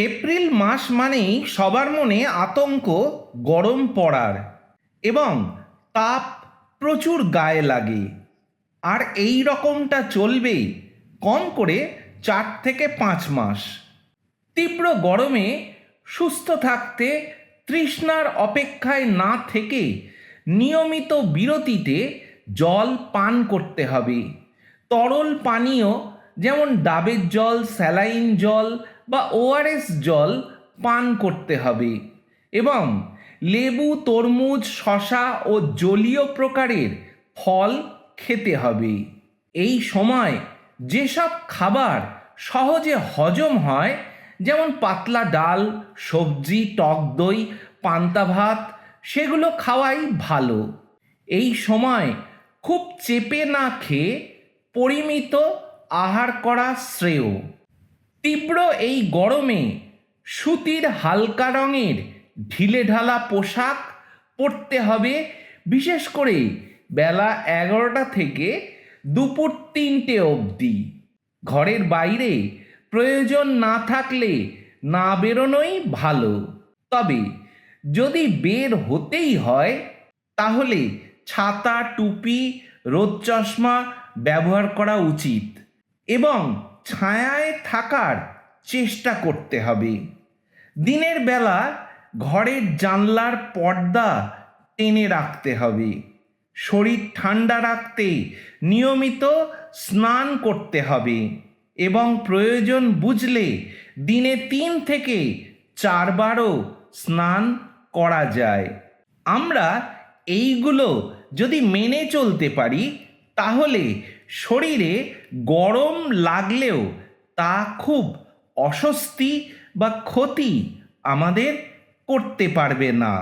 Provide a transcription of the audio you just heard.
April মাস মানেই সবার মনে আতঙ্ক গরম পড়ার এবং তাপ প্রচুর গায়ে লাগে। আর এই রকমটা চলবে কম করে 4 থেকে 5 মাস। তীব্র গরমে সুস্থ থাকতে তৃষ্ণার অপেক্ষায় না থেকে নিয়মিত বিরতিতে জল পান করতে হবে। তরল পানীয় যেমন ডাবের জল, স্যালাইন জল বা ওআরএস জল পান করতে হবে এবং লেবু, তরমুজ, শসা ও জলীয় প্রকারের ফল খেতে হবে। এই সময় যেসব খাবার সহজে হজম হয়, যেমন পাতলা ডাল, সবজি, টক দই, পান্তা ভাত, সেগুলো খাওয়াই ভালো। এই সময় খুব চেপে না খেয়ে পরিমিত আহার করা শ্রেয়। তীব্র এই গরমে সুতির হালকা রঙের ঢিলেঢালা পোশাক পরতে হবে, বিশেষ করে বেলা 11টা থেকে দুপুর 3টে অবধি। ঘরের বাইরে প্রয়োজন না থাকলে না বেরোনোই ভালো। তবে যদি বের হতেই হয় তাহলে ছাতা, টুপি, রোদ চশমা ব্যবহার করা উচিত এবং ছায়ায় থাকার চেষ্টা করতে হবে। দিনের বেলা ঘরের জানলার পর্দা টেনে রাখতে হবে। শরীর ঠান্ডা রাখতে নিয়মিত স্নান করতে হবে এবং প্রয়োজন বুঝলে দিনে 3 থেকে 4বারও স্নান করা যায়। আমরা এইগুলো যদি মেনে চলতে পারি তাহলে শরীরে গরম লাগলেও তা খুব অস্বস্তি বা ক্ষতি আমাদের করতে পারবে না।